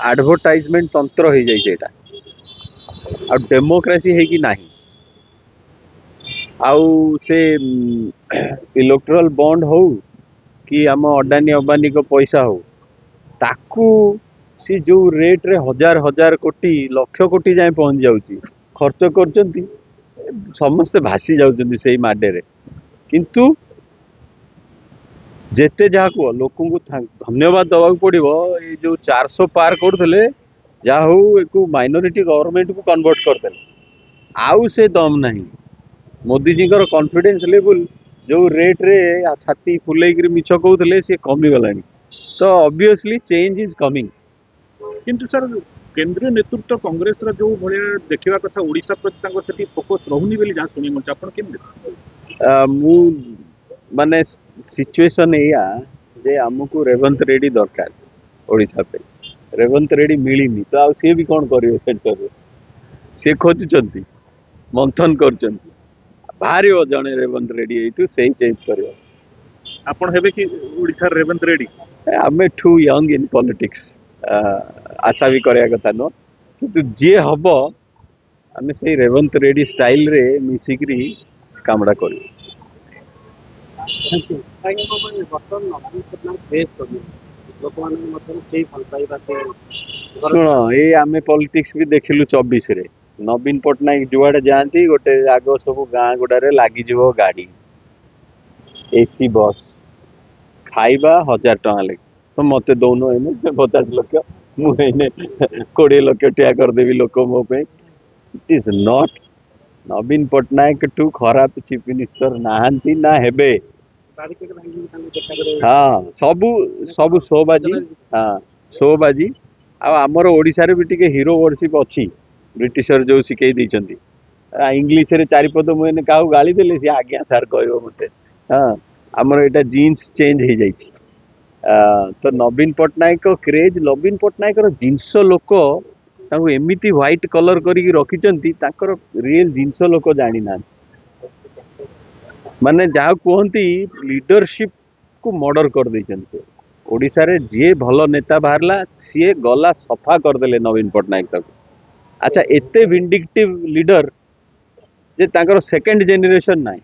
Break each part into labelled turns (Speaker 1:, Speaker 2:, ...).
Speaker 1: advertisement तंत्र हो जाइए आ डेमोक्रेसी है कि नहीं आउ से इलेक्टोरल बॉन्ड हो कि आम अडानी अंबानी को पैसा हो ताकू सी जो रेट रे हजार हजार कोटी लक्ष कोटी जाए पहुंच जाउची खर्च करचंती समस्ते भासी जाउचंती सेही माडे रे किंतु जेते जहा को लोक को धन्यवाद दवा पड़ो ये जो 400 पार करते जहा हो एक माइनॉरिटी गवर्नमेंट को कन्वर्ट करदे आउ से दम नहीं मोदी जी का कॉन्फिडेंस लेवल जो रेट रे छाती फुलेक मिछ कहते सी कमी गलानी तो ऑब्वियसली चेंज इज कमिंग
Speaker 2: किंतु सर केंद्रीय नेतृत्व कांग्रेस रा जो भलिया देखिबा कथा ओडिसा प्रति तांको सेठी फोकस रहउनी बेली जा सुनी मन आपण केम
Speaker 1: मु माने सिचुएशन एया जे हमको रेवंत रेड्डी दरकार ओडिसा पे रेवंत रेड्डी मिलिनी तो आ सी भी कौन करिवे सेंटर रे से खोजुचंती मंथन करचंती भारी हो जने रेवंत रेड्डी एटू सही चेंज करियो
Speaker 2: आपण हेबे कि ओडिसा रेवंत रेड्डी
Speaker 1: आमे टू यंग इन पॉलिटिक्स आशा भी करिया कथा न किंतु जे हबो आमे सही रेवंत रेड्डी स्टाइल रे मिसिकरी कामडा करियो शुण ये आम पॉलिटिक्स भी देखिलु 24 रे नवीन पट्टनायक जुआड़े जाती गोटे आग सब गाँ गुड़े लगी गाड़ी एसी बस खाइबा 1000 टका लगे तो मत दौन एने 50 लक्ष मुझे 20 लक्ष टिया करदेवी लोक मो it is not Naveen Patnaik टू खराब चीफ मिनिस्टर नहांती ना हेबे हाँ सबू सबू शोबाजी हाँ शोबाजी आमर ओडिशा रे भी टिके हीरो वर्शिप अच्छी ब्रिटिशर जो शिखई देइचंती इंग्लिश रे चारिपद मुझे क्या गाली देले सी आज्ञा सार कहबो मते हाँ आमर एटा जीन्स चेंज हो जाइछि तो नवीन पट्टनायक क्रेज नवीन पट्टनायक जिनस लोक एमती व्हाइट कलर करी रखिचंती ताकर रियल जिनस लोक जानी ना माने जहाँ कहती लीडरशिप को मर्डर कर देइचंती ओडिशा रे जे भल नेता बाहरला सी गला सफा करदेले नवीन पट्टनायक तक अच्छा एते विंडिक्टिव लीडर जे तांकर सेकंड जेनरेशन ना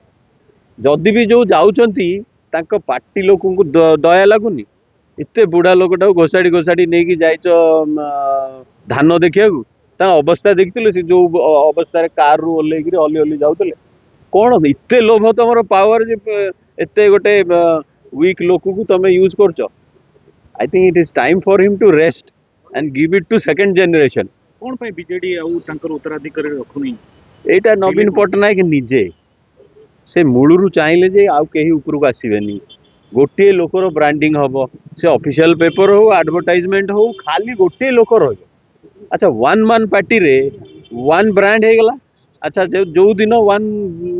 Speaker 1: जदि भी जो जाउचंती तांको पार्टी लोक को दया लगुनी एते बुढ़ा लोकटा घोषाड़ी घोषाड़ी नहीं कि जाइच धान देखिया अवस्था देखिले से जो अवस्था कार रु ओल्ले हली हली जाउतले कौन इत्ते लोभ तुम पावर एते गोटे वीक लोक को तुम यूज करछ I think it is time for him to rest and give it to second generation
Speaker 2: कोन पई बीजेडी आ तांकर उत्तराधिकारी रखुनी
Speaker 1: एटा नवीन पट्टनायक निजे से मूलरू चाहिए जे आउ कहीं उपरକୁ आसीबेनी गोटे लोकर ब्रांडिंग हम से ऑफिशियल पेपर हो एडवर्टाइजमेंट हो खाली गोटे लोक रह अच्छा वन मान पार्टी रे वन ब्रांड हो गला अच्छा जो दिन वन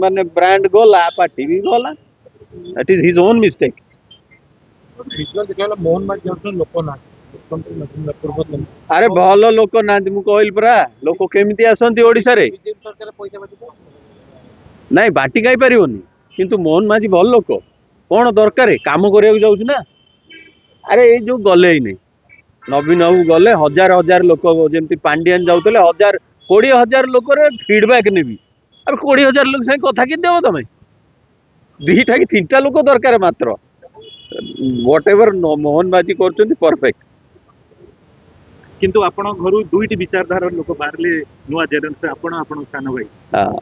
Speaker 1: माने ब्रांड गला पार्टी भी गला that is his own mistake
Speaker 2: Mohan माझी लोक ना
Speaker 1: अरे भल लोक ना मु कहल परा लोक केमिति आसंती ओडिसा रे नहीं बाटी खाई पारिबनी किंतु मोहन माझी भल लोक कौन दरकार काम करिया जाउछ ना अरे ये जो गले ही नहीं नवीन बाबू गले हजार हजार लोक जमी पांडियान जाऊले 20,000 लोक फीडबैक नेबी अब 20,000 लोक से कथा कि देव तुम दुईटा कि 3टा लोक दरकार मात्र व्हाट एवर मोहन बाजी कर परफेक्ट
Speaker 2: किंतु आपण घर दुईटी विचारधारा लोक बाहर नुआ जेडन से आपण स्थान भाई
Speaker 1: हाँ